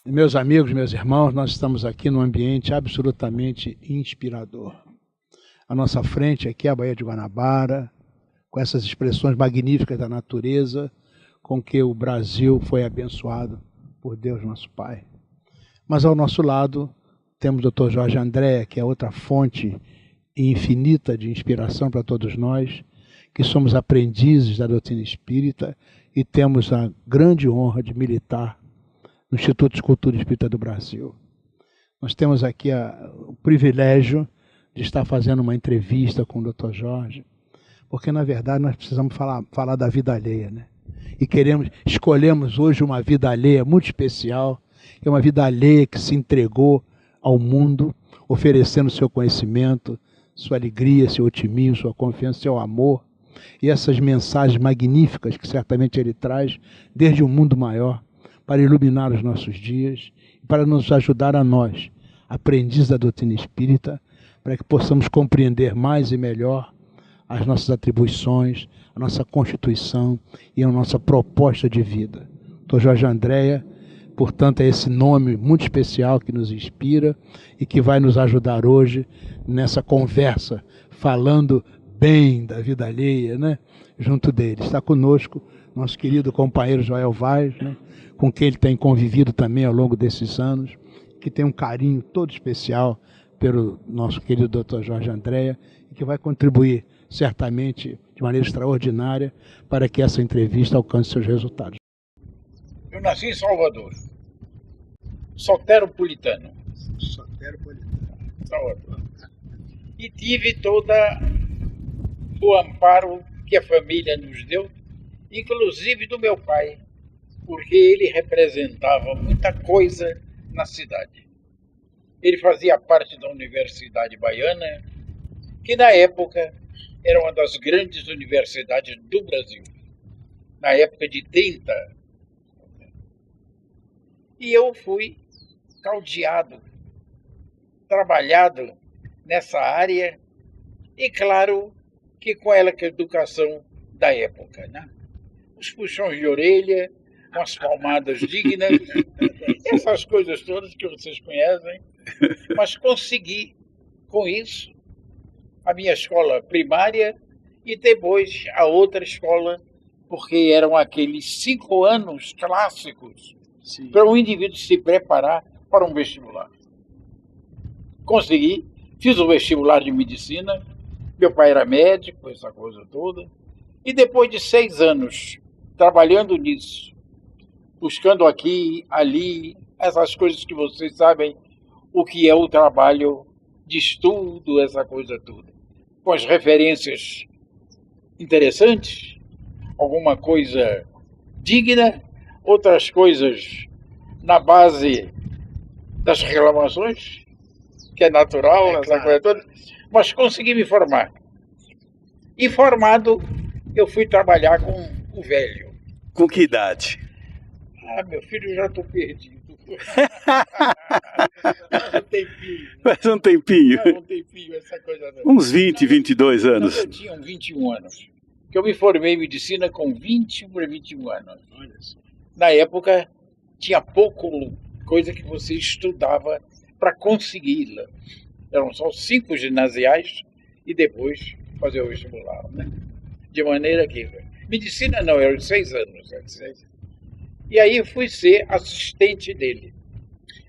Meus amigos, meus irmãos, nós estamos aqui num ambiente absolutamente inspirador. À nossa frente aqui é a Baía de Guanabara, com essas expressões magníficas da natureza com que o Brasil foi abençoado por Deus nosso Pai. Mas ao nosso lado temos o Dr. Jorge Andréa, que é outra fonte infinita de inspiração para todos nós, que somos aprendizes da doutrina espírita e temos a grande honra de militar no Instituto de Cultura Espírita do Brasil. Nós temos aqui o privilégio de estar fazendo uma entrevista com o Dr. Jorge, porque na verdade nós precisamos falar da vida alheia, né? E escolhemos hoje uma vida alheia muito especial, que é uma vida alheia que se entregou ao mundo, oferecendo seu conhecimento, sua alegria, seu otimismo, sua confiança, seu amor, e essas mensagens magníficas que certamente ele traz desde um mundo maior, para iluminar os nossos dias, para nos ajudar a nós, aprendizes da doutrina espírita, para que possamos compreender mais e melhor as nossas atribuições, a nossa constituição e a nossa proposta de vida. Dr. Jorge Andréa, portanto, é esse nome muito especial que nos inspira e que vai nos ajudar hoje nessa conversa, falando bem da vida alheia, né? Junto dele. Está conosco nosso querido companheiro Joel Vaz, né? Com quem ele tem convivido também ao longo desses anos, que tem um carinho todo especial pelo nosso querido Dr. Jorge Andréa, e que vai contribuir certamente de maneira extraordinária para que essa entrevista alcance seus resultados. Eu nasci em Salvador, soteropolitano. Salvador. E tive todo o amparo que a família nos deu, inclusive do meu pai, porque ele representava muita coisa na cidade. Ele fazia parte da Universidade Baiana, que na época era uma das grandes universidades do Brasil, na época de 30. E eu fui caldeado, trabalhado nessa área, e claro que com ela que a educação da época, né? Os puxões de orelha, umas palmadas dignas, essas coisas todas que vocês conhecem, mas consegui, com isso, a minha escola primária e depois a outra escola, porque eram aqueles 5 anos clássicos para um indivíduo se preparar para um vestibular. Consegui, fiz o vestibular de medicina, meu pai era médico, essa coisa toda, e depois de 6 anos trabalhando nisso, buscando aqui, ali, essas coisas que vocês sabem, o que é o trabalho de estudo, essa coisa toda. Com as referências interessantes, alguma coisa digna, outras coisas na base das reclamações, que é natural, essa coisa toda, mas consegui me formar. E formado, eu fui trabalhar com o velho. Com que idade? Ah, meu filho, eu já estou perdido. Faz um tempinho. Essa coisa não. Uns 20, 22 anos. Eu tinha 21 anos. Que eu me formei em medicina com 20 para 21 anos. Na época, tinha pouco coisa que você estudava para consegui-la. Eram só 5 ginasiais e depois fazer o vestibular, né? De maneira que... Medicina não, eram 6 anos. E aí eu fui ser assistente dele.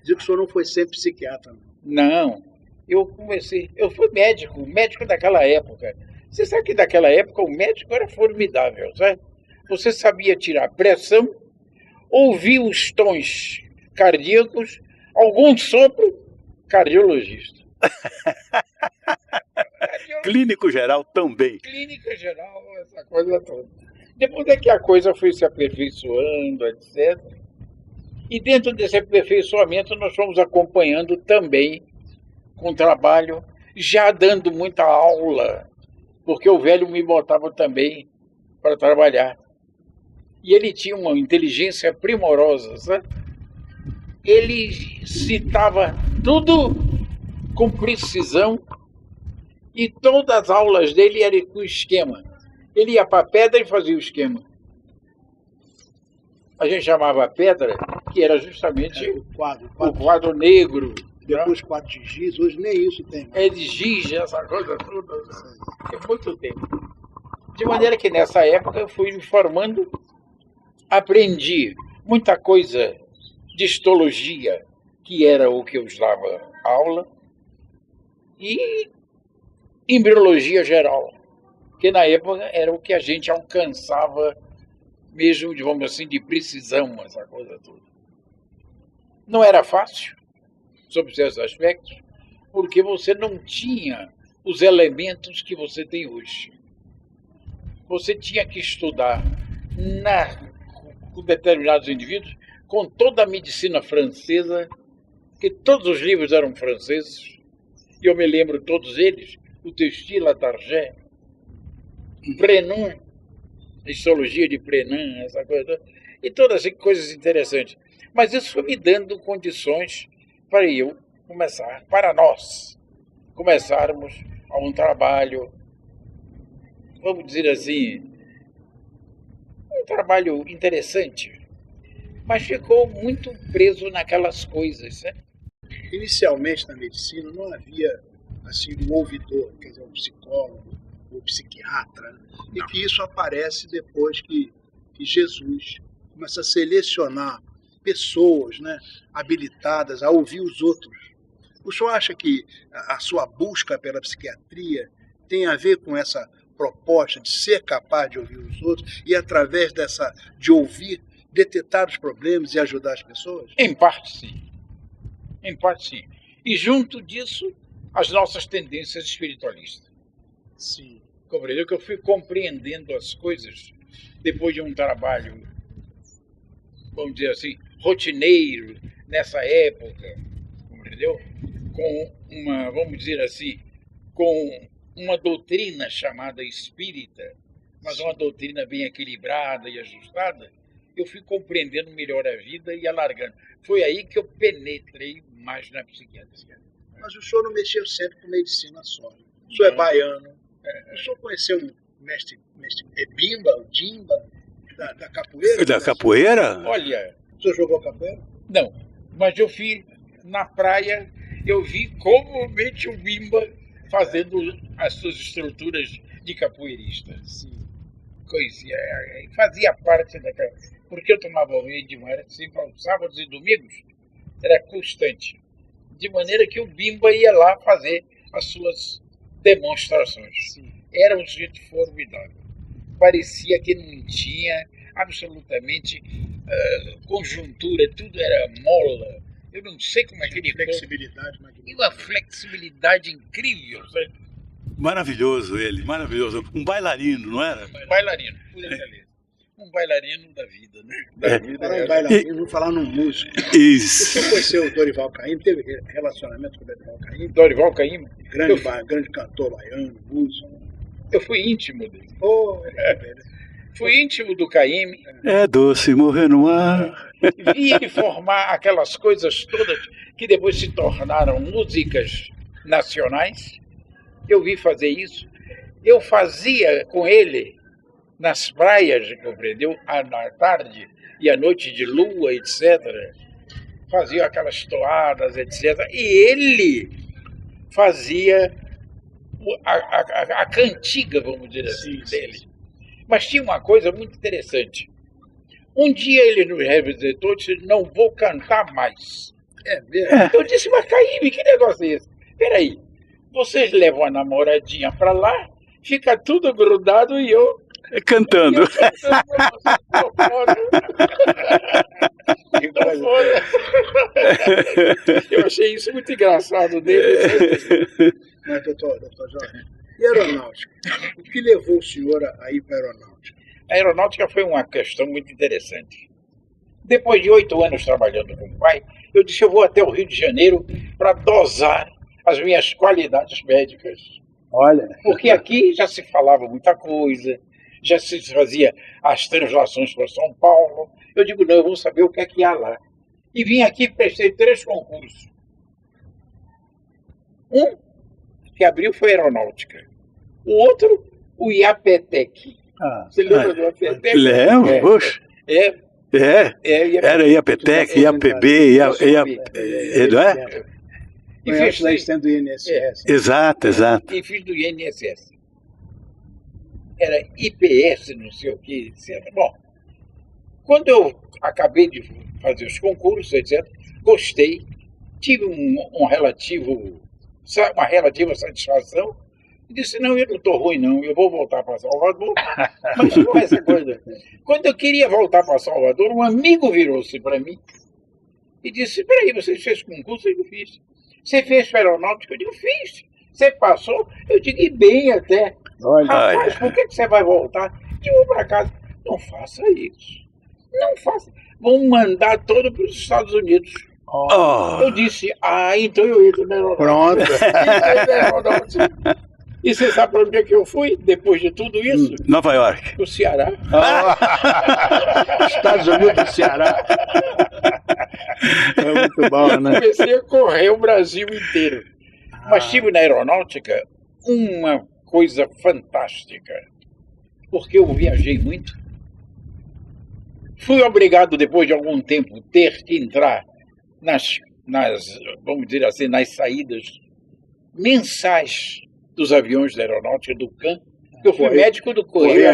Diz que o senhor não foi ser psiquiatra. Não, eu fui médico daquela época. Você sabe que naquela época o médico era formidável, sabe? Você sabia tirar pressão, ouvir os tons cardíacos, algum sopro, cardiologista. Clínico geral também. Clínica geral, essa coisa toda. Depois é que a coisa foi se aperfeiçoando, etc. E dentro desse aperfeiçoamento nós fomos acompanhando também com trabalho, já dando muita aula, porque o velho me botava também para trabalhar. E ele tinha uma inteligência primorosa, sabe? Ele citava tudo com precisão E todas as aulas dele eram com esquema. Ele ia para a pedra e fazia o esquema. A gente chamava a pedra, que era justamente O quadro. o quadro negro. Depois quadro de giz, hoje nem isso tem. É de giz, essa coisa toda. É muito tempo. De maneira que nessa época eu fui me formando, aprendi muita coisa de histologia, que era o que eu dava aula, e embriologia geral, que na época era o que a gente alcançava mesmo, vamos assim, de precisão, essa coisa toda. Não era fácil, sob certos aspectos, porque você não tinha os elementos que você tem hoje. Você tinha que estudar com determinados indivíduos, com toda a medicina francesa, que todos os livros eram franceses, e eu me lembro todos eles, o Textil, a Target, Prenon, histologia de Prenon, essa coisa, e todas as coisas interessantes. Mas isso foi me dando condições para eu começar, para nós, começarmos a um trabalho, vamos dizer assim, um trabalho interessante, mas ficou muito preso naquelas coisas, né? Inicialmente na medicina não havia assim um ouvidor, quer dizer, um psicólogo ou psiquiatra, e que isso aparece depois que Jesus começa a selecionar pessoas, né, habilitadas a ouvir os outros. O senhor acha que a sua busca pela psiquiatria tem a ver com essa proposta de ser capaz de ouvir os outros e, através de ouvir, detectar os problemas e ajudar as pessoas? Em parte, sim. Em parte, sim. E, junto disso, as nossas tendências espiritualistas. Sim. Compreendeu? Que eu fui compreendendo as coisas depois de um trabalho, vamos dizer assim, rotineiro, nessa época, compreendeu? Com uma, vamos dizer assim, com uma doutrina chamada espírita, mas uma doutrina bem equilibrada e ajustada, eu fui compreendendo melhor a vida e alargando. Foi aí que eu penetrei mais na psiquiatria. Mas o senhor não mexeu sempre com medicina só. O senhor é baiano. O senhor conheceu o mestre Bimba, o Dimba, da capoeira? Da capoeira? Olha... O senhor jogou capoeira? Não, mas eu fui na praia, eu vi comumente o Bimba fazendo as suas estruturas de capoeirista. Sim. Conhecia, fazia parte daquela... Porque eu tomava banho de manhã, sempre aos sábados e domingos, era constante. De maneira que o Bimba ia lá fazer as suas demonstrações. Sim. Era um sujeito formidável. Parecia que não tinha absolutamente conjuntura, tudo era mola. Eu não sei como é que ele... Flexibilidade magnífica. E uma flexibilidade incrível, sabe? Maravilhoso ele, maravilhoso. Um bailarino, não era? Bailarino, por excelência. Um bailarino da vida, né? Da vida. Falar em bailarino, vamos falar num músico. O Isso. senhor conheceu o Dorival Caymmi? Teve relacionamento com o Dorival Caymmi? Dorival Caymmi. Grande cantor baiano, músico. Eu fui íntimo dele. Velho. Fui íntimo do Caymmi. É doce morrer no ar. Vi ele formar aquelas coisas todas que depois se tornaram músicas nacionais. Eu vi fazer isso. Eu fazia com ele nas praias, compreendeu? À tarde e à noite de lua, etc. Fazia aquelas toadas, etc. E ele fazia a cantiga, vamos dizer assim, dele. Sim. Mas tinha uma coisa muito interessante. Um dia ele nos revisitou e disse, não vou cantar mais. É mesmo? Eu disse, mas Caymmi, que negócio é esse? Peraí, vocês levam a namoradinha pra lá, fica tudo grudado e eu... Cantando. Eu achei isso muito engraçado dele. Mas, doutor Jorge, e aeronáutica? O que levou o senhor a ir para a aeronáutica? A aeronáutica foi uma questão muito interessante. Depois de 8 anos trabalhando com o pai, eu disse, eu vou até o Rio de Janeiro para dosar as minhas qualidades médicas. Olha. Porque aqui já se falava muita coisa, já se fazia as translações para São Paulo. Eu digo, não, eu vou saber o que é que há lá. E vim aqui e prestei 3 concursos. Um que abriu foi a Aeronáutica. O outro, o IAPTEC. Você lembra do IAPTEC? Lembro, poxa. Era IAPTEC, IAPB, não é? E fiz da extensão do INSS. Exato. E fiz do INSS. Era IPS, não sei o que. Bom, quando eu acabei de fazer os concursos, etc., gostei, tive uma relativa satisfação, e disse, não, eu não estou ruim não, eu vou voltar para Salvador. Mas com essa coisa, quando eu queria voltar para Salvador, um amigo virou-se para mim e disse, peraí, você fez concurso? Eu fiz. Você fez aeronáutica? Eu digo, fiz. Você passou? Eu digo, e bem até. Olha, rapaz, por que você vai voltar? Eu vou para casa. Não faça isso. Não faça. Vão mandar todo para os Estados Unidos. Eu disse, então eu entro na aeronáutica. E você sabe para onde é que eu fui, depois de tudo isso? Nova York. O Ceará. Estados Unidos do Ceará. É muito bom, né? Comecei a correr o Brasil inteiro. Mas tive na aeronáutica uma coisa fantástica, porque eu viajei muito. Fui obrigado, depois de algum tempo, ter que entrar vamos dizer assim, nas saídas mensais dos aviões da aeronáutica do CAN. Eu fui médico do Correio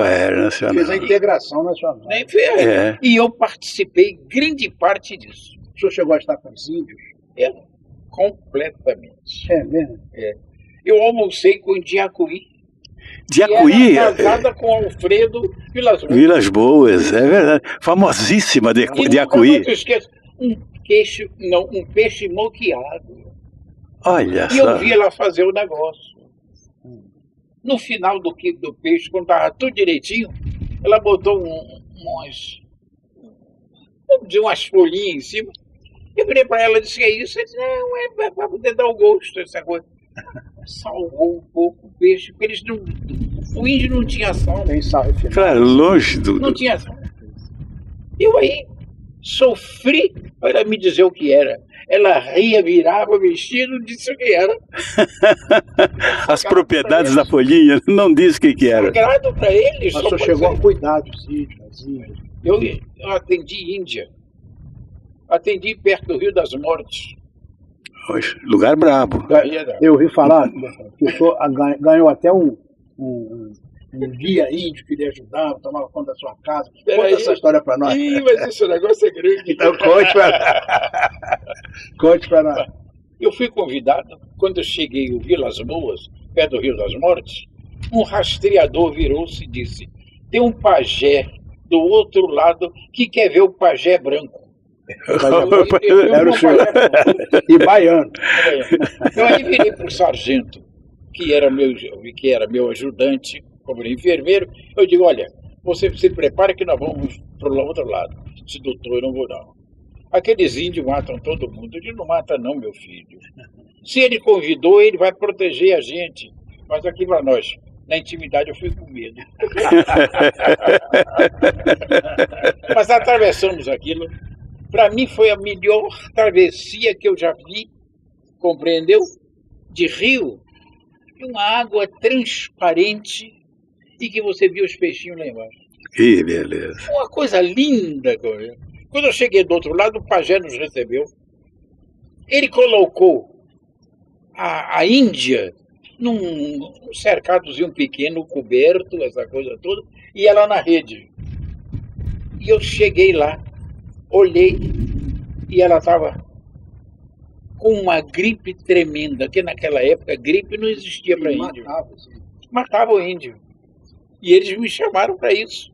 Aéreo Nacional. Fez a integração nacional. E eu participei grande parte disso. O senhor chegou a estar com os índios? Completamente. É mesmo? Eu almocei com Diacuí. Diacuí? Casada com Alfredo Vilas Boas. Vilas Boas, é verdade. Famosíssima Diacuí. Nunca esqueço. Um peixe moqueado. Olha só. E eu vi ela fazer o negócio. No final do peixe, quando estava tudo direitinho, ela botou umas folhinhas em cima. Eu virei para ela e disse, é isso? Ela disse, não, é para poder dar o gosto, essa coisa. Salvou um pouco o peixe, porque o índio não tinha sal. Tem sal refinado. Claro, longe do... Não tinha sal. Eu aí sofri para me dizer o que era. Ela ria, virava, mexia, não disse o que era. As propriedades da folhinha não disse o que era. Sagrado para eles. Mas o senhor chegou a cuidar dos índios, Eu atendi Índia. Atendi perto do Rio das Mortes. Lugar brabo. Eu ouvi falar que o senhor ganhou até um guia índio que lhe ajudava, tomava conta da sua casa. Conta essa história para nós. Mas esse negócio é grande. Então conte para nós. Eu fui convidado, quando eu cheguei em Vilas Boas, perto do Rio das Mortes, um rastreador virou-se e disse, tem um pajé do outro lado que quer ver o pajé branco. Era o senhor. E baiano. Eu aí virei para o sargento, que era meu ajudante, como enfermeiro. Eu digo, olha, você se prepara que nós vamos para o outro lado. Se doutor, eu não vou não. Aqueles índios matam todo mundo. Eu digo, não mata não, meu filho. Se ele convidou, ele vai proteger a gente. Mas aqui para nós, na intimidade, eu fui com medo. Mas atravessamos aquilo. Para mim foi a melhor travessia que eu já vi, compreendeu? De rio, e uma água transparente e que você viu os peixinhos lá embaixo. Que beleza. Uma coisa linda. Quando eu cheguei do outro lado, o pajé nos recebeu. Ele colocou a Índia num cercadozinho pequeno, coberto, essa coisa toda, e ela na rede. E eu cheguei lá, olhei, e ela estava com uma gripe tremenda, que naquela época gripe não existia para índio. Matava o índio. E eles me chamaram para isso.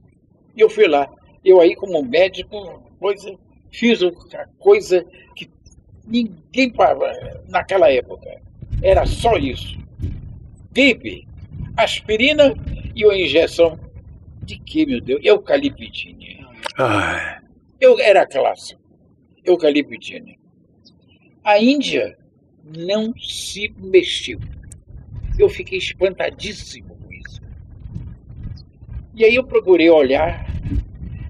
E eu fui lá. Eu aí, como médico, fiz uma coisa que ninguém naquela época. Era só isso. Gripe, aspirina e uma injeção de que, meu Deus? Eucaliptina. Era clássico. Eucaliptina. A Índia não se mexeu. Eu fiquei espantadíssimo com isso. E aí eu procurei olhar.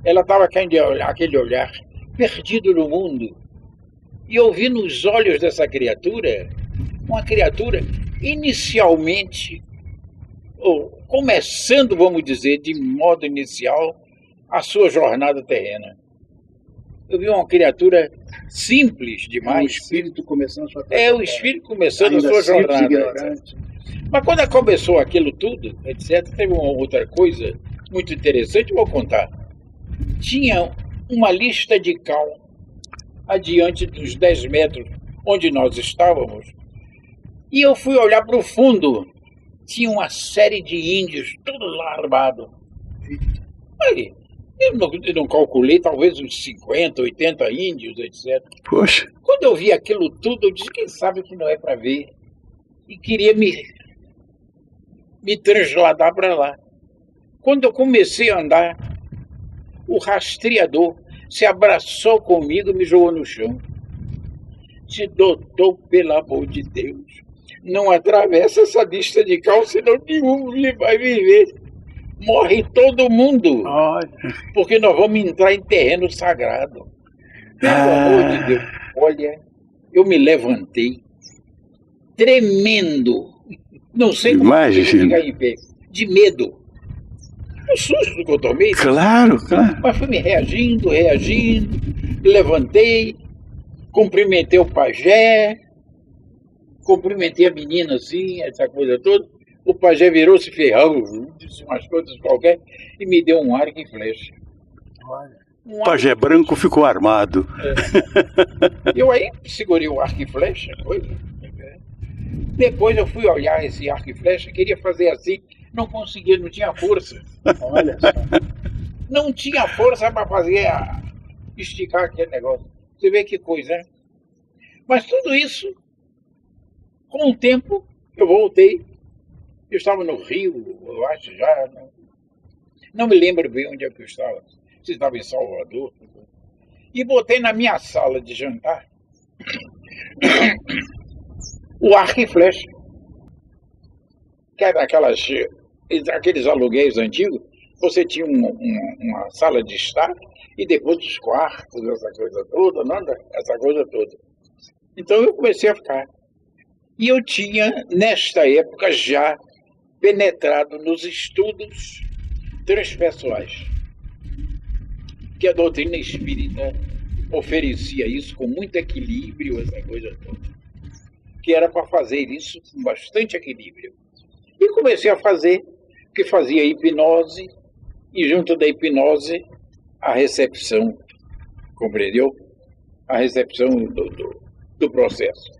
Ela estava com aquele olhar perdido no mundo. E eu vi nos olhos dessa criatura, uma criatura inicialmente, ou começando, vamos dizer, de modo inicial, a sua jornada terrena. Eu vi uma criatura simples demais. O espírito começando a sua o espírito começando a sua jornada. Mas quando começou aquilo tudo, etc., teve uma outra coisa muito interessante, vou contar. Tinha uma lista de cal adiante dos 10 metros onde nós estávamos, e eu fui olhar para o fundo, tinha uma série de índios, tudo lá armado. Aí, eu não calculei, talvez uns 50, 80 índios, etc. Poxa. Quando eu vi aquilo tudo, eu disse, quem sabe que não é para ver. E queria me transladar para lá. Quando eu comecei a andar, o rastreador se abraçou comigo e me jogou no chão. Disse, doutor, pelo amor de Deus, não atravessa essa lista de cal, senão nenhum vai viver. Morre todo mundo. Olha. Porque nós vamos entrar em terreno sagrado. Pelo amor de Deus. Olha, eu me levantei, tremendo. Não sei como ficar em pé. De medo. O susto que eu tomei. Claro. Mas fui me reagindo. Levantei, cumprimentei o pajé, cumprimentei a menina assim, essa coisa toda. O pajé virou-se ferrão, disse umas coisas qualquer, e me deu um arco e flecha. O pajé branco ficou armado. Eu aí segurei o arco e flecha, coisa. Depois eu fui olhar esse arco e flecha, queria fazer assim, não conseguia, não tinha força. Olha só. Não tinha força para fazer, esticar aquele negócio. Você vê que coisa, né? Mas tudo isso, com o tempo, eu voltei. Eu estava no Rio, eu acho já. Não me lembro bem onde é que eu estava. Se estava em Salvador. E botei na minha sala de jantar o arco e flecha. Que era aqueles aluguéis antigos. Você tinha uma sala de estar e depois os quartos, essa coisa toda. Então eu comecei a ficar. E eu tinha, nesta época, já penetrado nos estudos transpessoais, que a doutrina espírita oferecia isso com muito equilíbrio, essa coisa toda, que era para fazer isso com bastante equilíbrio. E comecei a fazer, que fazia hipnose, e junto da hipnose, a recepção, compreendeu? A recepção do processo.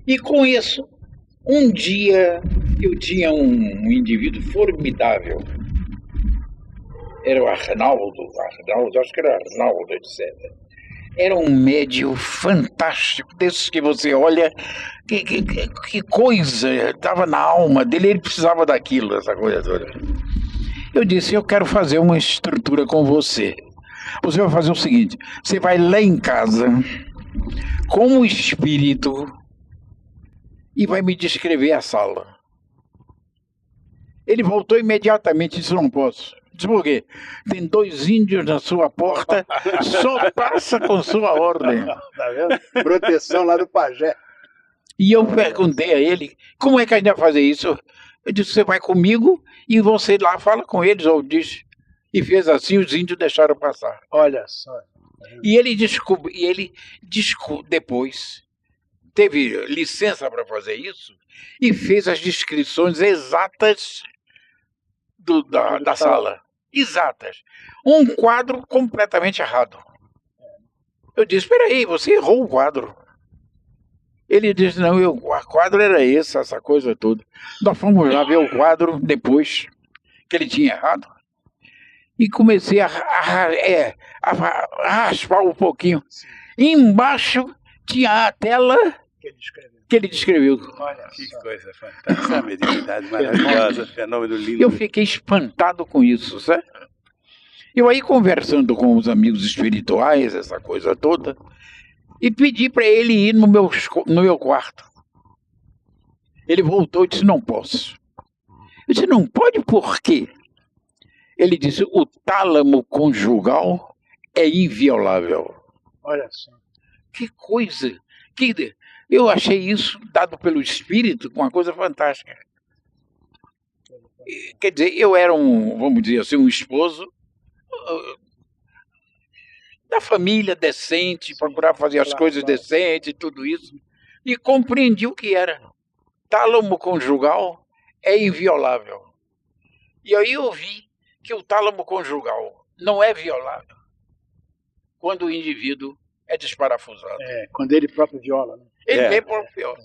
E com isso, um dia eu tinha um indivíduo formidável. Era o Arnaldo, acho que era Arnaldo, etc. Era um médium fantástico, desses que você olha, que coisa, estava na alma dele, ele precisava daquilo, essa coisa toda. Eu disse, eu quero fazer uma estrutura com você. Você vai fazer o seguinte, você vai lá em casa, com o espírito, e vai me descrever a sala. Ele voltou imediatamente e disse, não posso. Disse, por quê? Tem 2 índios na sua porta, só passa com sua ordem. Tá vendo? Proteção lá do pajé. E eu perguntei a ele, como é que a gente vai fazer isso? Eu disse, você vai comigo e você lá fala com eles, ou diz. E fez assim, os índios deixaram passar. Olha só. E ele depois teve licença para fazer isso e fez as descrições exatas da sala. Exatas. Um quadro completamente errado. Eu disse, espera aí, você errou o quadro. Ele disse, não, o quadro era esse, essa coisa toda. Nós fomos lá ver o quadro depois, que ele tinha errado. E comecei a raspar um pouquinho. Embaixo tinha a tela que ele descreveu. Olha, que coisa fantástica, mediunidade maravilhosa, fenômeno lindo. Eu fiquei espantado com isso, sabe? Eu aí conversando com os amigos espirituais, essa coisa toda, e pedi para ele ir no meu quarto. Ele voltou e disse, não posso. Eu disse, não pode por quê? Ele disse, o tálamo conjugal é inviolável. Olha só. Que coisa, Eu achei isso, dado pelo Espírito, uma coisa fantástica. Quer dizer, eu era vamos dizer assim, um esposo da família decente, procurar fazer as coisas decentes e tudo isso, e compreendi o que era. Tálamo conjugal é inviolável. E aí eu vi que o tálamo conjugal não é violável quando o indivíduo é desparafusado. Quando ele próprio viola, né? Ele próprio viola.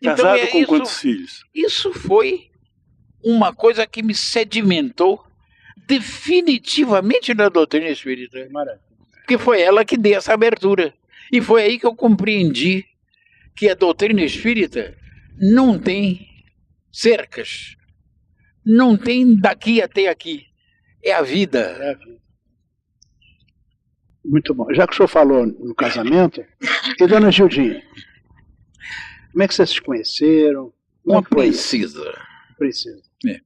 Casado com quantos filhos? Isso foi uma coisa que me sedimentou definitivamente na doutrina espírita. Maravilha. Porque foi ela que deu essa abertura. E foi aí que eu compreendi que a doutrina espírita não tem cercas. Não tem daqui até aqui. É a vida. É a vida. Muito bom. Já que o senhor falou no casamento, e dona Gildinha, como é que vocês se conheceram? Uma princesa. Princesa. É.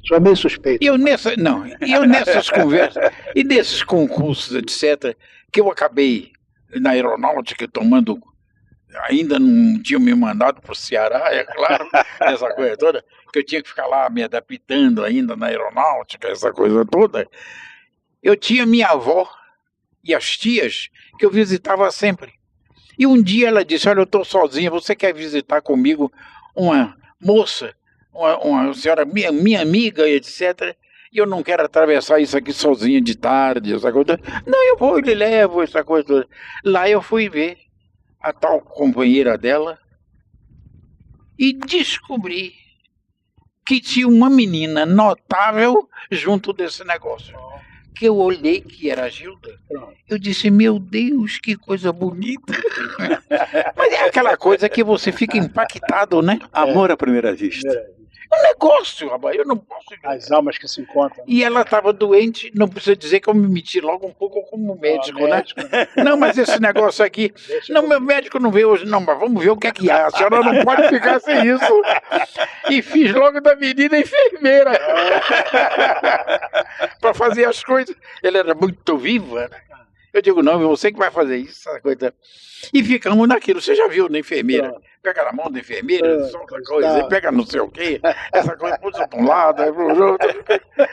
Só meio suspeito. Eu nessas conversas e nesses concursos, etc., que eu acabei na aeronáutica tomando, ainda não tinham me mandado para o Ceará, é claro, essa coisa toda, que eu tinha que ficar lá me adaptando ainda na aeronáutica, essa coisa toda. Eu tinha minha avó e as tias que eu visitava sempre. E um dia ela disse, olha, eu estou sozinha, você quer visitar comigo uma moça, uma senhora minha amiga, etc., e eu não quero atravessar isso aqui sozinha de tarde, essa coisa. Não, eu vou, lhe levo, essa coisa toda. Lá eu fui ver a tal companheira dela e descobri que tinha uma menina notável junto desse negócio. Que eu olhei que era a Gilda. Eu disse, meu Deus, que coisa bonita. Mas é aquela coisa que você fica impactado, né? Amor à primeira vista. É um negócio, rapaz, eu não posso... As almas que se encontram. E ela estava doente, não precisa dizer que eu me meti logo um pouco como médico, né? Não, mas esse negócio aqui... Não, meu médico não veio hoje, não, mas vamos ver o que é que há. A senhora não pode ficar sem isso. E fiz logo da menina enfermeira. Para fazer as coisas. Ela era muito viva, né? Eu digo, não, você que vai fazer isso, essa coisa. E ficamos naquilo. Você já viu na enfermeira? Pega na mão da enfermeira, solta a coisa, pega não sei o quê, essa coisa puxa para um lado, aí para o outro.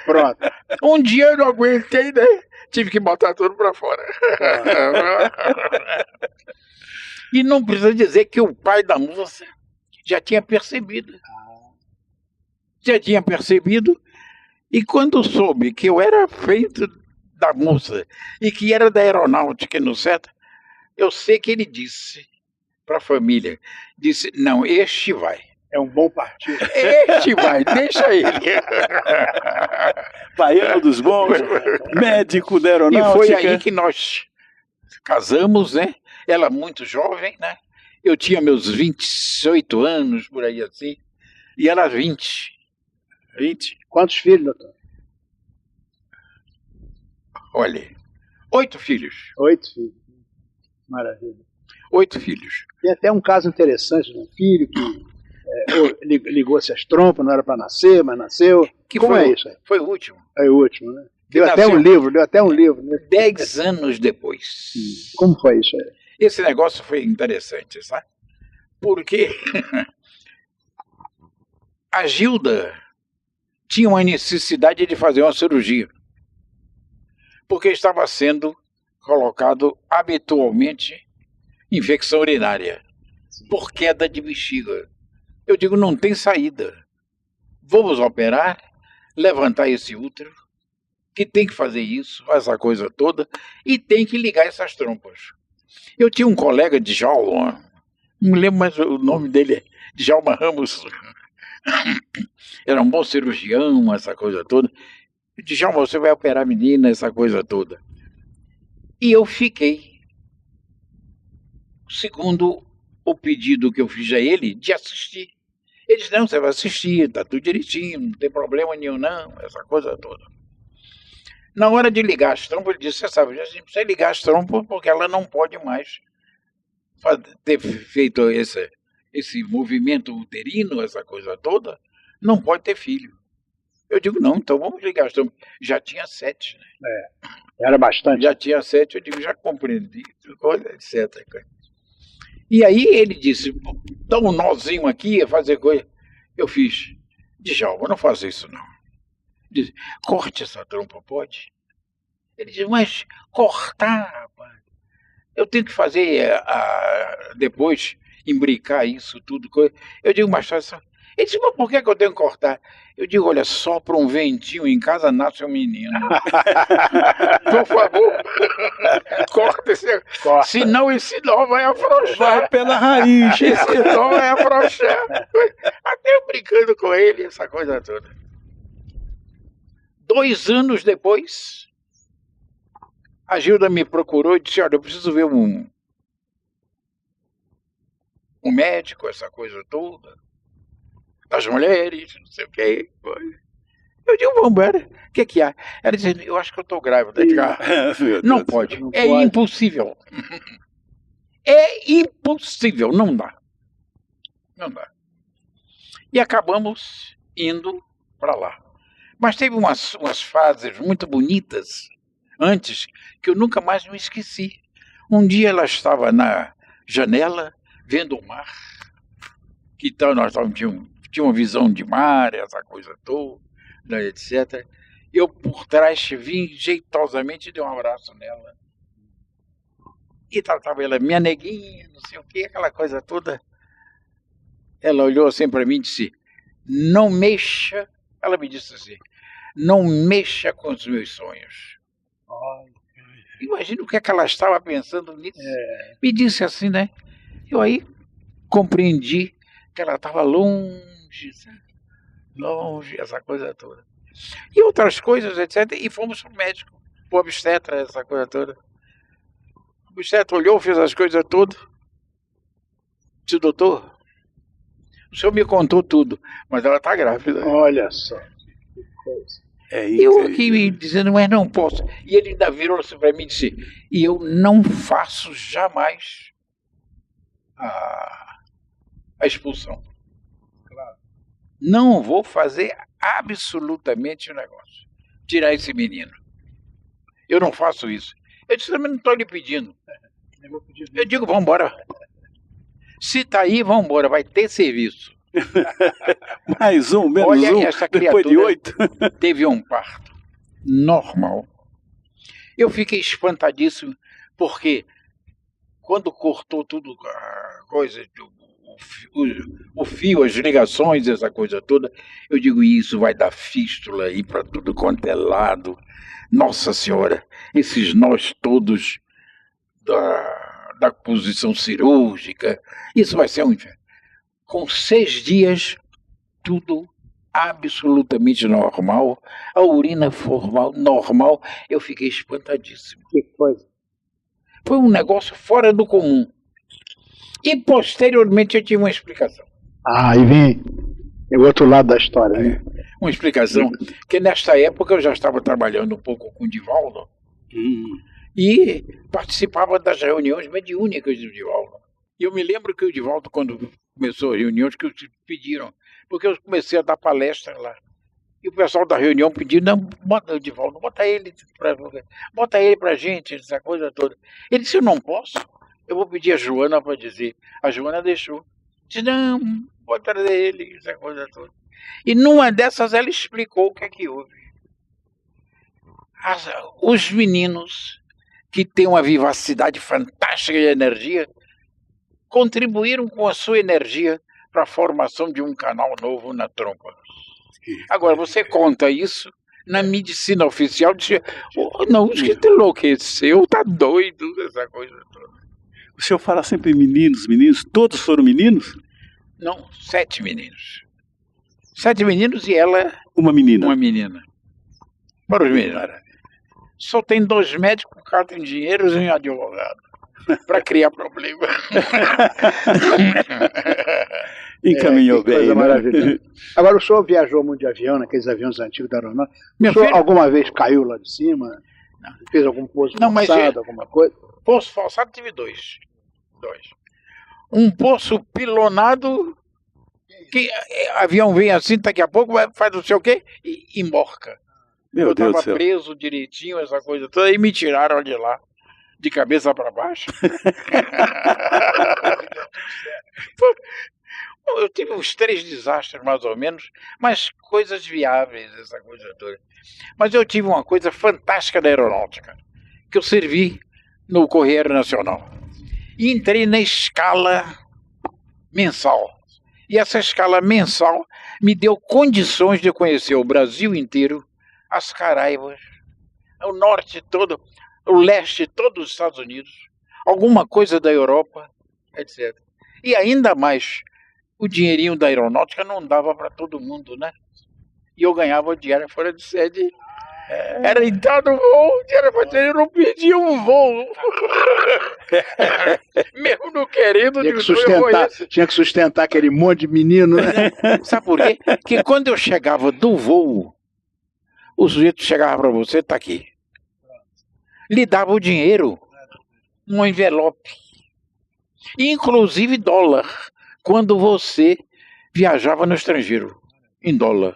Pronto. Um dia eu não aguentei, né? Tive que botar tudo para fora. E não precisa dizer que o pai da moça já tinha percebido. Já tinha percebido. E quando soube que eu era feito da moça e que era da aeronáutica, não certo? Eu sei que ele disse para a família, disse, não, este vai. É um bom partido. Este vai, deixa ele. Baiano dos bons, médico da aeronáutica. E foi aí que nós casamos, né? Ela muito jovem, né? Eu tinha meus 28 anos, por aí assim, e ela 20. 20. Quantos filhos, doutor? Olha, 8 filhos. 8 filhos. Maravilha. 8 filhos. Tem até um caso interessante de um filho que ligou-se as trompas, não era para nascer, mas nasceu. Como é isso aí? Foi o último. É o último, né? Deu até um livro, né? 10 anos depois. Como foi isso aí? Esse negócio foi interessante, sabe? Porque a Gilda tinha uma necessidade de fazer uma cirurgia. Porque estava sendo colocado habitualmente infecção urinária por queda de bexiga. Eu digo, não tem saída. Vamos operar, levantar esse útero, que tem que fazer isso, essa coisa toda, e tem que ligar essas trompas. Eu tinha um colega de Djalma, não me lembro mais o nome dele, Djalma Ramos. Era um bom cirurgião, essa coisa toda. Eu disse, Djalma, você vai operar a menina, essa coisa toda. E eu fiquei, segundo o pedido que eu fiz a ele, de assistir. Ele disse, não, você vai assistir, tá tudo direitinho, não tem problema nenhum não, essa coisa toda. Na hora de ligar as trompas, ele disse, você sabe, a gente precisa ligar as trompas porque ela não pode mais ter feito esse movimento uterino, essa coisa toda, não pode ter filho. Eu digo, não, então vamos ligar as trompas. Já tinha 7, né? Era bastante. Já tinha 7, eu digo, já compreendi, etc. E aí ele disse, dá um nozinho aqui, fazer coisa. Eu fiz. Djalma, não faça isso não. Disse, corte essa trompa, pode? Ele disse, mas cortar, rapaz. Eu tenho que fazer depois, imbricar isso tudo. Eu digo, mas ele disse, mas por que eu tenho que cortar? Eu digo, olha, sopra um ventinho em casa, nasce um menino. Por favor, corta esse. Corta. Senão esse nó vai afrouxar. Vai pela raiz. Esse nó vai afrouxar. Até eu brincando com ele, essa coisa toda. 2 anos depois, a Gilda me procurou e disse, olha, eu preciso ver um médico, essa coisa toda. Das mulheres, não sei o que. Eu digo, vamos embora. O que há? Ela disse, eu acho que eu estou grávida. Não pode. É impossível. É impossível. Não dá. Não dá. E acabamos indo para lá. Mas teve umas fases muito bonitas antes que eu nunca mais me esqueci. Um dia ela estava na janela vendo o mar. Que então nós tinha uma visão de mar, essa coisa toda, etc. Eu, por trás, vim jeitosamente e dei um abraço nela. E estava ela, minha neguinha, não sei o quê, aquela coisa toda. Ela olhou assim para mim e disse, não mexa, ela me disse assim, não mexa com os meus sonhos. Imagina o que é que ela estava pensando nisso. Me disse assim, né? Eu aí compreendi que ela estava longe, essa coisa toda. E outras coisas, etc. E fomos para o médico, para o obstetra, essa coisa toda. O obstetra olhou, fez as coisas todas. Disse, doutor, o senhor me contou tudo, mas ela está grávida. Olha só. Que coisa. Eu aqui me dizendo, mas não posso. E ele ainda virou-se para mim e disse, e eu não faço jamais a expulsão. Claro. Não vou fazer absolutamente o negócio. Tirar esse menino. Eu não faço isso. Eu disse, também não estou lhe pedindo. Eu digo, vamos embora. Se está aí, vamos embora. Vai ter serviço. Mais um, menos olha, um, essa depois de 8. Teve um parto normal. Eu fiquei espantadíssimo, porque quando cortou tudo, a coisa, o fio, as ligações, essa coisa toda, eu digo, isso vai dar fístula aí para tudo quanto é lado. Nossa Senhora, esses nós todos da posição cirúrgica, isso vai ser um inferno. Com 6 dias, tudo absolutamente normal, a urina formal, normal, eu fiquei espantadíssimo. Que coisa. Foi um negócio fora do comum. E posteriormente eu tive uma explicação. Aí vem o outro lado da história, né? Uma explicação, que nesta época eu já estava trabalhando um pouco com o Divaldo e participava das reuniões mediúnicas do Divaldo. E eu me lembro que o Divaldo, quando começou a reuniões, que pediram, porque eu comecei a dar palestra lá. E o pessoal da reunião pediu, não, bota o Divaldo, bota ele pra gente, essa coisa toda. Ele disse, eu não posso, eu vou pedir a Joana para dizer. A Joana deixou. Disse, não, pode trazer ele, essa coisa toda. E numa dessas ela explicou o que é que houve. Os meninos que têm uma vivacidade fantástica de energia contribuíram com a sua energia para a formação de um canal novo na trompa. Agora, você conta isso na medicina oficial, diz, não, que te enlouqueceu, tá doido, essa coisa toda. O senhor fala sempre meninos, todos foram meninos? Não, 7 meninos. 7 meninos e ela... Uma menina. Uma menina. Para os meninos. Só tem 2 médicos, 4 engenheiros e um advogado. Para criar problema. Encaminhou bem. Coisa né? maravilhosa. Agora, o senhor viajou muito de avião, naqueles aviões antigos da aeronáutica. O senhor alguma vez caiu lá de cima? Não. Fez algum pouso forçado, alguma coisa? Poço forçado tive 2. Um poço pilonado, que avião vem assim, daqui a pouco faz não sei o quê, e emborca. Meu eu Deus do estava céu. preso direitinho, essa coisa toda, e me tiraram de lá. de cabeça para baixo. Eu tive uns 3 desastres, mais ou menos, mas coisas viáveis, essa coisa toda. Mas eu tive uma coisa fantástica da aeronáutica, que eu servi no Correio Nacional. E entrei na escala mensal. E essa escala mensal me deu condições de conhecer o Brasil inteiro, as Caraíbas, o norte todo, o leste todo dos Estados Unidos, alguma coisa da Europa, etc. E ainda mais, o dinheirinho da aeronáutica não dava para todo mundo, né? E eu ganhava diária fora de sede. Era entrar no voo, eu não perdia um voo. Mesmo não querendo, tinha que sustentar aquele monte de menino, né? Sabe por quê? Porque quando eu chegava do voo, o sujeito chegava para você, tá aqui. Lhe dava o dinheiro, um envelope. Inclusive dólar, quando você viajava no estrangeiro, em dólar.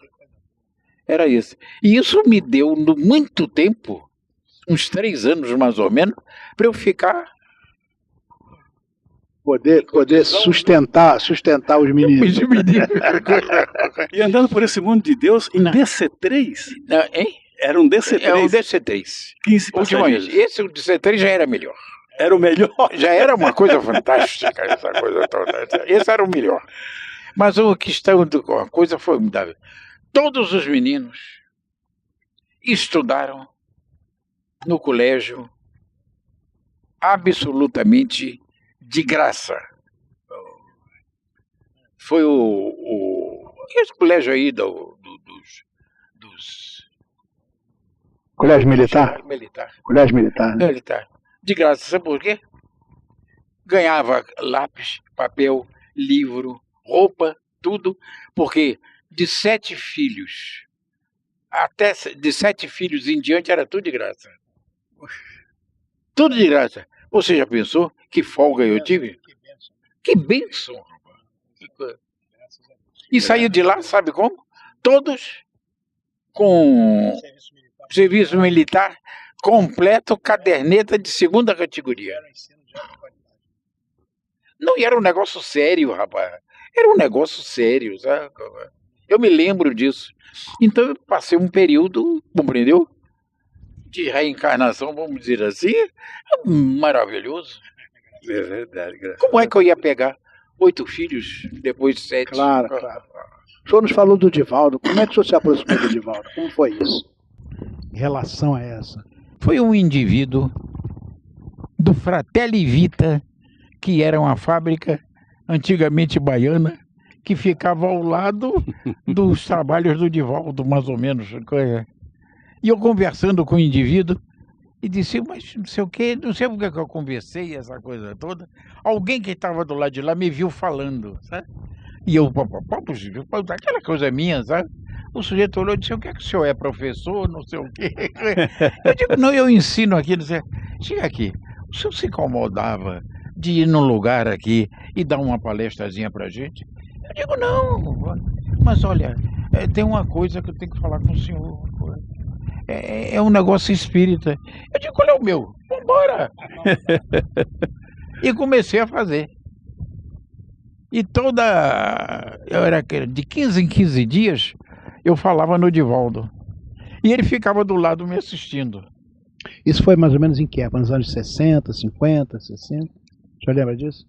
Era isso. E isso me deu, muito tempo, uns 3 anos mais ou menos, para eu ficar... Poder sustentar os meninos. E andando por esse mundo de Deus, em DC-3? Hein? Era um DC-3? É um DC-3. 15 passageiros. Esse, o DC-3 já era melhor. Era o melhor? Já era uma coisa fantástica, essa coisa toda. Esse era o melhor. Mas a coisa formidável. Todos os meninos estudaram no colégio absolutamente de graça. Foi esse colégio aí dos Colégio Militar? Colégio Militar. Né? Militar. De graça, sabe por quê? Ganhava lápis, papel, livro, roupa, tudo, porque de 7 filhos, até de 7 filhos em diante, era tudo de graça. Tudo de graça. Você já pensou que folga eu tive? Que bênção, rapaz. E saí de lá, sabe como? Todos com serviço militar completo, caderneta de 2ª categoria. Não, e era um negócio sério, rapaz. Era um negócio sério, sabe? Eu me lembro disso. Então eu passei um período, compreendeu? De reencarnação, vamos dizer assim, maravilhoso. É verdade. Como é que eu ia pegar 8 filhos depois de 7? Claro. O senhor nos falou do Divaldo. Como é que o senhor se aproximou do Divaldo? Como foi isso? Em relação a essa? Foi um indivíduo do Fratelli Vita, que era uma fábrica antigamente baiana, que ficava ao lado dos trabalhos do Divaldo, mais ou menos. E eu conversando com o indivíduo, e disse, mas não sei o quê, não sei porque que eu conversei, essa coisa toda. Alguém que estava do lado de lá me viu falando, sabe? E eu, aquela coisa minha, sabe? O sujeito olhou e disse, o que é que o senhor é, professor, não sei o quê. Eu digo, não, eu ensino aqui, não sei. Chega aqui, o senhor se incomodava de ir num lugar aqui e dar uma palestrazinha pra gente? Eu digo, não, mas olha, tem uma coisa que eu tenho que falar com o senhor. É um negócio espírita. Eu digo, qual é o meu? Vambora! E comecei a fazer. E eu era de 15 em 15 dias, eu falava no Divaldo. E ele ficava do lado me assistindo. Isso foi mais ou menos em que época? Nos anos 60, 50, 60? Já lembra disso?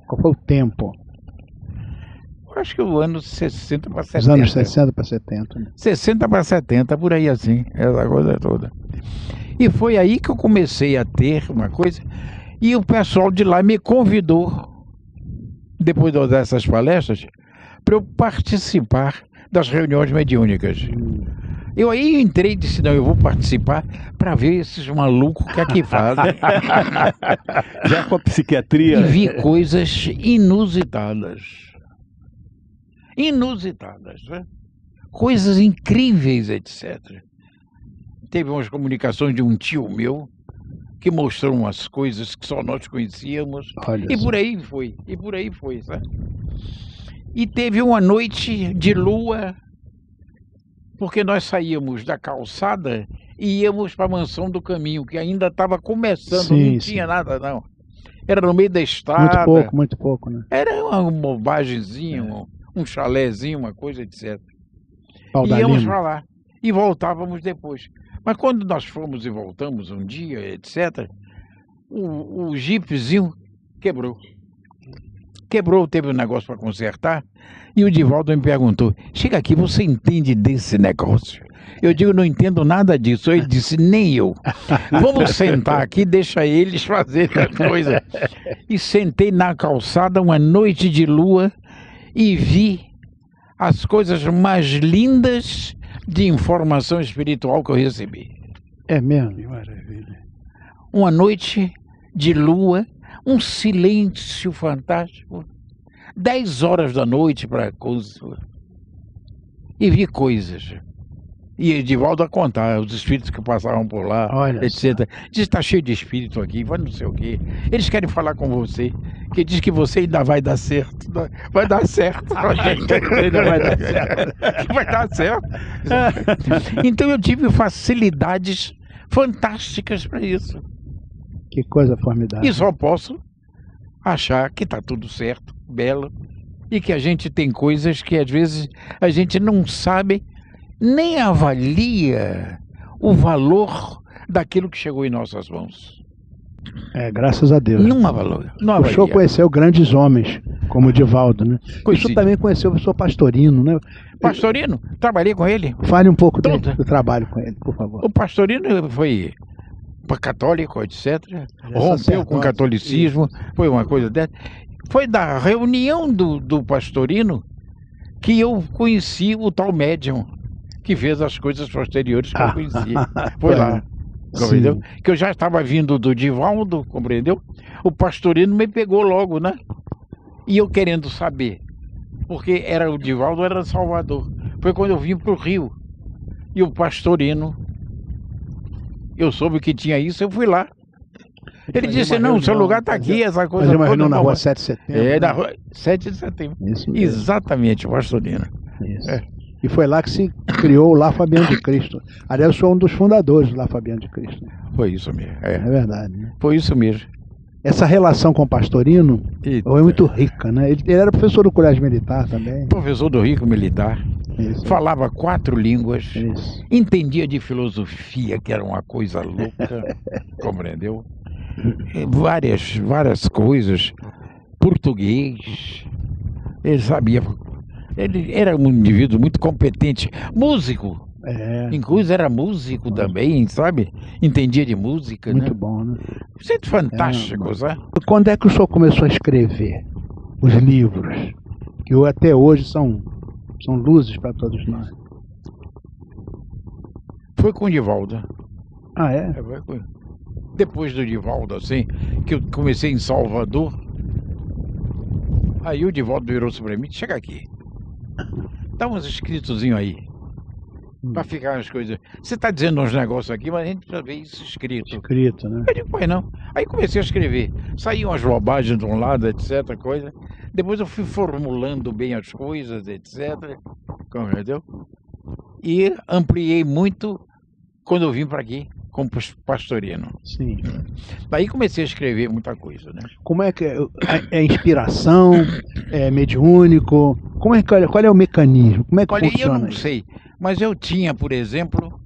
Qual foi o tempo? Eu acho que o ano 60 para 70. Os anos 60 para 70. Né? 60 para 70, por aí assim, essa coisa toda. E foi aí que eu comecei a ter uma coisa, e o pessoal de lá me convidou, depois de eu dar essas palestras, para eu participar das reuniões mediúnicas. Eu aí entrei e disse, não, eu vou participar para ver esses malucos que aqui fazem. Já com a psiquiatria. E vi coisas inusitadas. Inusitadas, né? Coisas incríveis, etc. Teve umas comunicações de um tio meu que mostrou umas coisas que só nós conhecíamos. E por aí foi, sabe? E teve uma noite de lua, porque nós saíamos da calçada e íamos para a Mansão do Caminho, que ainda estava começando, Sim, não sim. tinha nada não. Era no meio da estrada. Muito pouco, né? Era uma bobagemzinha, um chalézinho, uma coisa, etc. Pau da Íamos Lima. para lá e voltávamos depois. Mas quando nós fomos e voltamos um dia, etc., o jipezinho quebrou. Quebrou, teve um negócio para consertar, e o Divaldo me perguntou: chega aqui, você entende desse negócio? Eu digo: não entendo nada disso. Ele disse: nem eu. Vamos sentar aqui, deixa eles fazerem a coisa. E sentei na calçada uma noite de lua e vi as coisas mais lindas de informação espiritual que eu recebi. É mesmo? Que maravilha. Uma noite de lua, um silêncio fantástico, 10 horas da noite para e vi coisas. E Edivaldo a contar, os espíritos que passavam por lá, Olha etc. Diz: está cheio de espírito aqui, vai não sei o quê. Eles querem falar com você, que diz que você ainda vai dar certo. Vai dar certo. Ainda vai dar certo. Vai dar certo. Então eu tive facilidades fantásticas para isso. Que coisa formidável. E só posso achar que está tudo certo, belo, e que a gente tem coisas que às vezes a gente não sabe, nem avalia o valor daquilo que chegou em nossas mãos. É, graças a Deus. Não avalia. Não O senhor avalia. conheceu grandes homens, como o Divaldo, né? O Conheci. senhor também conheceu o professor Pastorino, né? Pastorino, trabalhei com ele. Fale um pouco do Todo. trabalho com ele, por favor. O Pastorino foi católico, etc. Rompeu sacerdote. com o catolicismo, foi uma coisa dessa. Foi da reunião do Pastorino que eu conheci o tal médium que fez as coisas posteriores que eu conheci. Foi lá, compreendeu? Sim. Que eu já estava vindo do Divaldo, compreendeu? O Pastorino me pegou logo, né? E eu querendo saber, porque era o Divaldo, era Salvador. Foi quando eu vim para o Rio. E o Pastorino, eu soube que tinha isso, eu fui lá. Ele disse: não, o seu lugar está aqui, essa coisa. Fazer uma toda, reunião na não, rua mas- 7 de setembro. É, né? na rua 7 de setembro. Isso mesmo. Exatamente, o Pastorino. Isso. É. E foi lá que se criou o Lar Fabiano de Cristo. Aliás, eu sou um dos fundadores do Lar Fabiano de Cristo. Foi isso mesmo. É É, verdade, né? foi isso mesmo. Essa relação com o Pastorino Eita. foi muito rica, né? Ele era professor do Colégio Militar também. Professor do Rico Militar, Isso. falava 4 línguas, Isso. entendia de filosofia, que era uma coisa louca, compreendeu? Várias coisas, português, ele sabia. Ele era um indivíduo muito competente, músico, É, inclusive era músico também, sabe? Entendia de música, muito né? bom, né? Gente fantástico, sabe? Quando é que o senhor começou a escrever os livros? Que até hoje são luzes para todos nós. Foi com o Divaldo. Ah, é? Depois do Divaldo, assim, que eu comecei em Salvador, aí o Divaldo virou-se para mim: chega aqui, dá uns escritozinhos aí, para ficar as coisas. Você está dizendo uns negócios aqui, mas a gente já vê isso escrito. Escrito, né? Eu digo: pois não. Aí comecei a escrever, saíam as bobagens de um lado, etc, coisa. Depois eu fui formulando bem as coisas, etc, compreendeu? E ampliei muito quando eu vim para aqui, como Pastorino. Sim. Daí comecei a escrever muita coisa, né? Como é que é inspiração? É mediúnico? Qual é o mecanismo? Como é que Olha, eu funciona não isso? sei, mas eu tinha, por exemplo,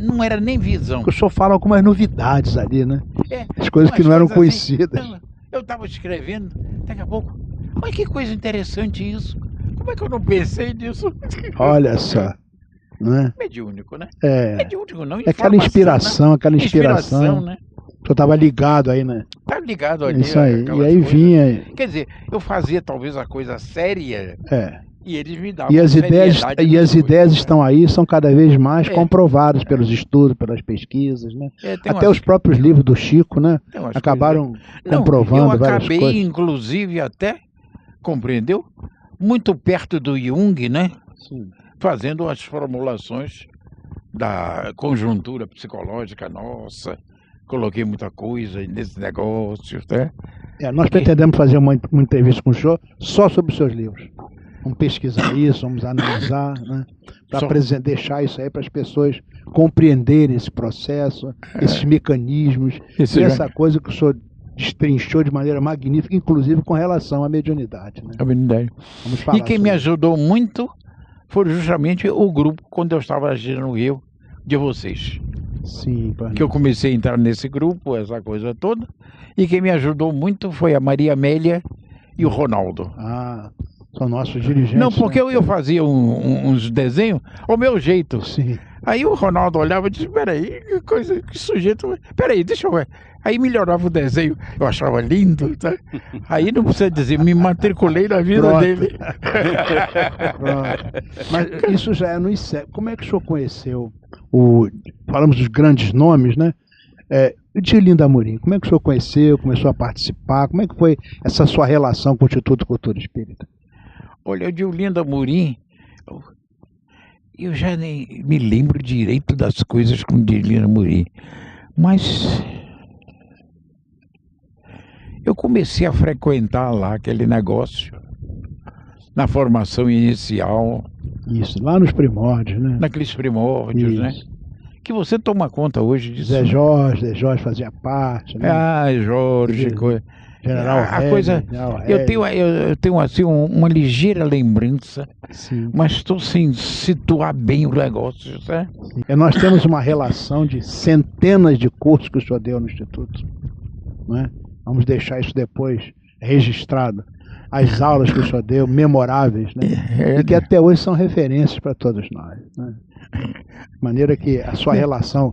não era nem visão. Porque o senhor fala algumas novidades ali, né? É, As coisas que umas não eram coisas assim. conhecidas. Não, eu estava escrevendo, daqui a pouco, mas que coisa interessante isso. Como é que eu não pensei nisso? Olha só. Né? Mediúnico, né? É Mediúnico, não, aquela informação, inspiração, né? Inspiração, né? O senhor estava ligado aí, né? Tá ligado ali. Isso aí. E aquelas aí coisas. vinha. Quer dizer, eu fazia talvez a coisa séria É. e eles me davam E as ideias, seriedade e nas as coisas, ideias né? estão aí, são cada vez mais É. comprovadas pelos estudos, pelas pesquisas, né? É, tem Até umas- os próprios livros do Chico, né? tem umas Acabaram Não, comprovando eu várias acabei, coisas. inclusive, até, compreendeu? Muito perto do Jung, né? Sim. Fazendo as formulações da conjuntura psicológica nossa. Coloquei muita coisa nesse negócio, né? Nós pretendemos fazer uma entrevista com o senhor só sobre os seus livros. Vamos pesquisar isso, vamos analisar, né? Para Só- deixar isso aí para as pessoas compreenderem esse processo, esses mecanismos, Esse e já- essa coisa que o senhor destrinchou de maneira magnífica, inclusive com relação à mediunidade, né? a habilidade. Vamos falar E quem sobre me isso. ajudou muito foi justamente o grupo, quando eu estava agindo no Rio, de vocês. Sim, Pernambuco. Que eu comecei a entrar nesse grupo, essa coisa toda. E quem me ajudou muito foi a Maria Amélia e o Ronaldo. Ah, são nossos dirigentes. Não, porque né? eu fazia uns desenhos ao meu jeito. Sim. Aí o Ronaldo olhava e disse, peraí, que coisa, que sujeito. Peraí, deixa eu ver. Aí melhorava o desenho, eu achava lindo, tá? Aí não precisa dizer, me matriculei na vida Pronto. dele. Pronto. Mas isso já é no ICEP. Como é que o senhor conheceu falamos dos grandes nomes, né? O Diolinda Amorim, como é que o senhor conheceu, começou a participar? Como é que foi essa sua relação com o Instituto Cultura Espírita? Olha, o Diolinda Amorim, eu já nem me lembro direito das coisas com o Diolinda Amorim, mas eu comecei a frequentar lá aquele negócio, na formação inicial, Isso, lá nos primórdios, né? naqueles primórdios, Isso. né? Que você toma conta hoje disso. Zé Jorge fazia parte, né? Ah, Jorge, Sim. General a Hélio, coisa- General eu Hélio. tenho assim uma ligeira lembrança, Sim. mas estou sem situar bem o negócio, né? Nós temos uma relação de centenas de cursos que o senhor deu no Instituto. Não é? Vamos deixar isso depois registrado. As aulas que o senhor deu, memoráveis, né? E que até hoje são referências para todos nós. Né? De maneira que a sua relação,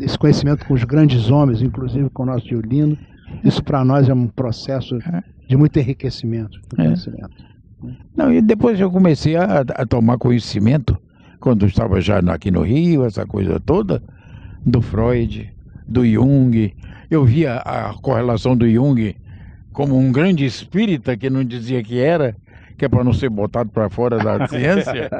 esse conhecimento com os grandes homens, inclusive com o nosso Diolino, isso para nós é um processo de muito enriquecimento do conhecimento. Não, e depois eu comecei a tomar conhecimento, quando eu estava já aqui no Rio, essa coisa toda, do Freud, do Jung. Eu via a correlação do Jung como um grande espírita que não dizia que é para não ser botado para fora da ciência,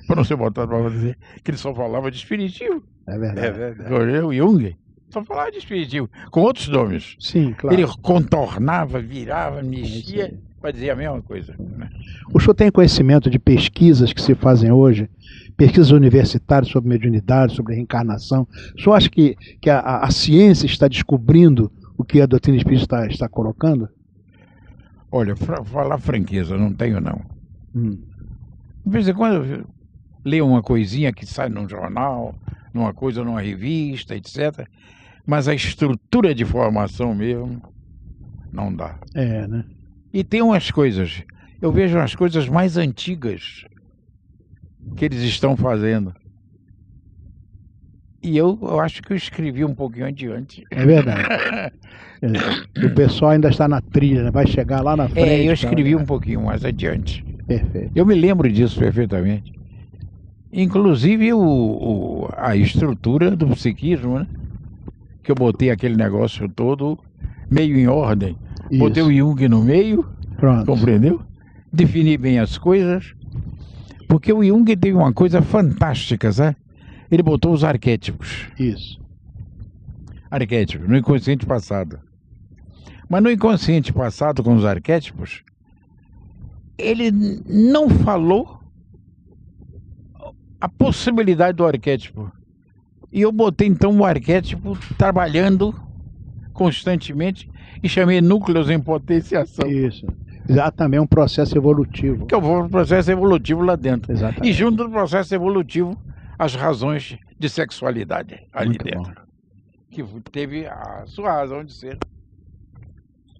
para não ser botado para fora da ciência, que ele só falava de espiritismo. É verdade. O Jung só falava de espiritismo, com outros nomes. Sim, claro. Ele contornava, virava, mexia, aí. para dizer a mesma coisa. Né? O senhor tem conhecimento de pesquisas que se fazem hoje, pesquisas universitárias sobre mediunidade, sobre reencarnação? O senhor acha que a ciência está descobrindo o que a doutrina espírita está colocando? Olha, falar franqueza, não tenho não. Hum. De vez em quando eu leio uma coisinha que sai num jornal, numa coisa, numa revista, etc. Mas a estrutura de formação mesmo, não dá. Né? E tem umas coisas, eu vejo umas coisas mais antigas que eles estão fazendo. E eu acho que eu escrevi um pouquinho adiante. É verdade. O pessoal ainda está na trilha, né? Vai chegar lá na frente. Eu escrevi um pouquinho mais adiante. Perfeito. Eu me lembro disso perfeitamente. Inclusive a estrutura do psiquismo, né? Que eu botei aquele negócio todo meio em ordem. Botei o Jung no meio, Pronto. compreendeu? Defini bem as coisas. Porque o Jung teve uma coisa fantástica, sabe? Ele botou os arquétipos. Isso. Arquétipos, no inconsciente passado. Mas no inconsciente passado, com os arquétipos, ele não falou a possibilidade do arquétipo. E eu botei então o arquétipo trabalhando constantemente e chamei núcleos em potenciação. Isso. Já também é um processo evolutivo. Que eu vou para o processo evolutivo lá dentro. Exatamente. E junto do processo evolutivo, as razões de sexualidade ali Muito dentro. Que teve a sua razão de ser.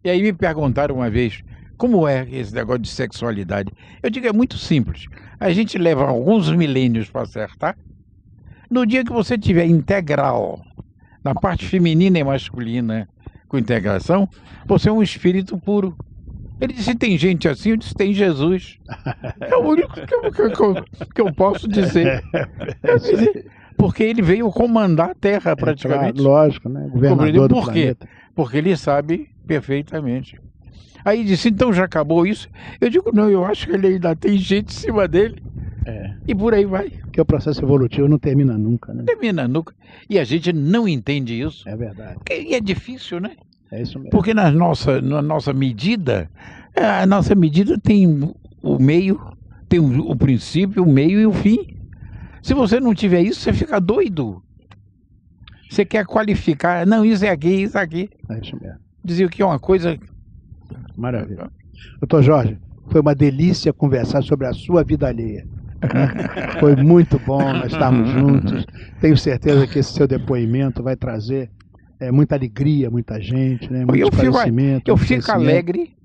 E aí me perguntaram uma vez, como é esse negócio de sexualidade? Eu digo, é muito simples. A gente leva alguns milênios para acertar. No dia que você tiver integral, na parte feminina e masculina, com integração, você é um espírito puro. Ele disse, tem gente assim? Eu disse, tem Jesus. É o único que eu posso dizer. Porque ele veio comandar a Terra, praticamente. Claro, lógico, né? Governador do Por quê? planeta. Porque ele sabe perfeitamente. Aí disse, então já acabou isso? Eu digo, não, eu acho que ele ainda tem gente em cima dele. E por aí vai. Porque o processo evolutivo não termina nunca, né? Termina nunca. E a gente não entende isso. É verdade. E é difícil, né? É isso mesmo. Porque na nossa medida, a nossa medida tem o meio, tem o princípio, o meio e o fim. Se você não tiver isso, você fica doido. Você quer qualificar, não, isso é aqui, isso é aqui. É isso mesmo. Dizia que é uma coisa... Maravilha. Doutor Jorge, foi uma delícia conversar sobre a sua vida alheia. Né? Foi muito bom nós estarmos juntos. Tenho certeza que esse seu depoimento vai trazer muita alegria, muita gente, né? Muito esclarecimento. Eu fico alegre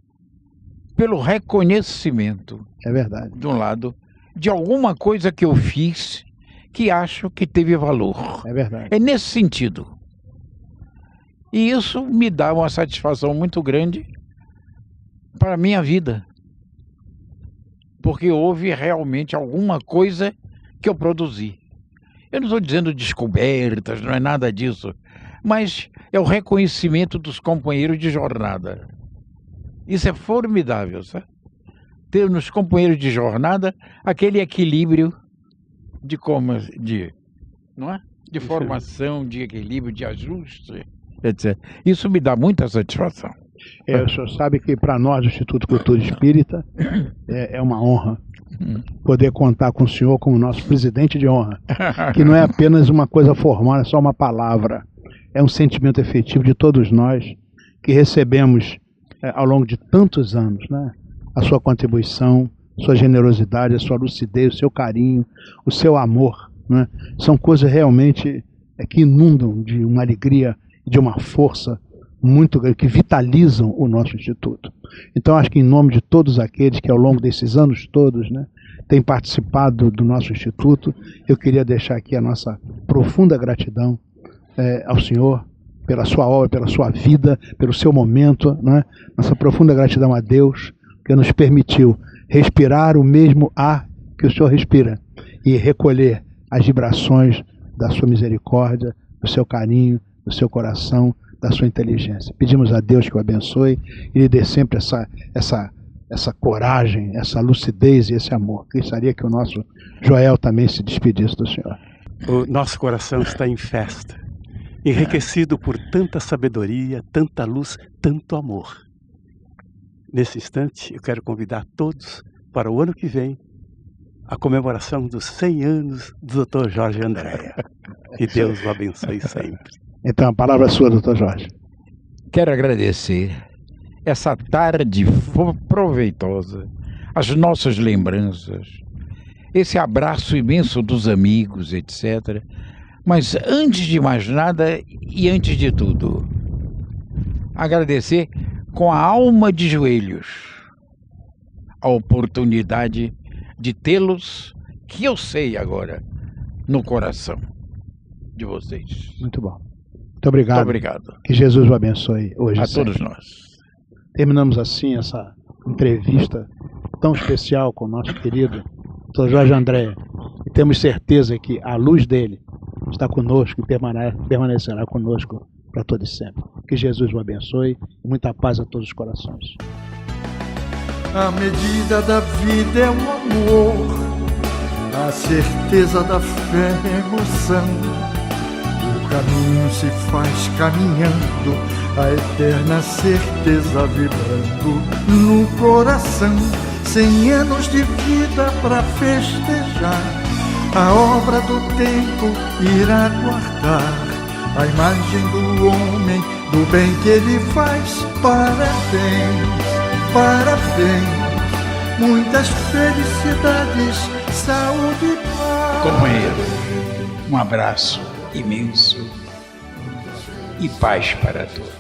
pelo reconhecimento. É verdade. De um lado, de alguma coisa que eu fiz que acho que teve valor. É verdade. É nesse sentido. E isso me dá uma satisfação muito grande para a minha vida. Porque houve realmente alguma coisa que eu produzi. Eu não estou dizendo descobertas, não é nada disso. Mas é o reconhecimento dos companheiros de jornada. Isso é formidável, sabe? Ter nos companheiros de jornada aquele equilíbrio não é? De formação, de equilíbrio, de ajuste, etc. Isso me dá muita satisfação. O senhor sabe que para nós, do Instituto Cultura Espírita, é uma honra poder contar com o senhor como nosso presidente de honra, que não é apenas uma coisa formal, é só uma palavra. É um sentimento efetivo de todos nós que recebemos ao longo de tantos anos, né? A sua contribuição, sua generosidade, a sua lucidez, o seu carinho, o seu amor, né? São coisas realmente que inundam de uma alegria, de uma força muito grande, que vitalizam o nosso Instituto. Então, acho que em nome de todos aqueles que ao longo desses anos todos, né, têm participado do nosso Instituto, eu queria deixar aqui a nossa profunda gratidão ao senhor, pela sua obra, pela sua vida, pelo seu momento, né? Nossa profunda gratidão a Deus, que nos permitiu respirar o mesmo ar que o senhor respira e recolher as vibrações da sua misericórdia, do seu carinho, do seu coração, da sua inteligência. Pedimos a Deus que o abençoe e lhe dê sempre essa coragem, essa lucidez e esse amor. Gostaria que o nosso Joel também se despedisse do senhor. O nosso coração está em festa, enriquecido por tanta sabedoria, tanta luz, tanto amor. Nesse instante, eu quero convidar todos para o ano que vem a comemoração dos 100 anos do Dr. Jorge Andréa. Que Deus o abençoe sempre. Então, a palavra é sua, doutor Jorge. Quero agradecer essa tarde proveitosa, as nossas lembranças, esse abraço imenso dos amigos, etc. Mas antes de mais nada e antes de tudo, agradecer com a alma de joelhos a oportunidade de tê-los, que eu sei agora, no coração de vocês. Muito bom. Muito obrigado. Muito obrigado. Que Jesus o abençoe hoje. A todos nós. Terminamos assim essa entrevista tão especial com o nosso querido Dr. Jorge Andréa. E temos certeza que a luz dele está conosco e permanecerá conosco para todo e sempre. Que Jesus o abençoe e muita paz a todos os corações. A medida da vida é o amor, a certeza da fé é emoção. O caminho se faz caminhando, a eterna certeza vibrando no coração. 100 anos de vida para festejar, a obra do tempo irá guardar a imagem do homem, do bem que ele faz. Parabéns, parabéns, muitas felicidades, saúde e paz. Companheiro, um abraço imenso e paz para todos.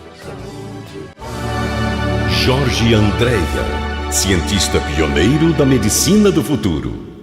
Jorge Andréa, cientista pioneiro da medicina do futuro.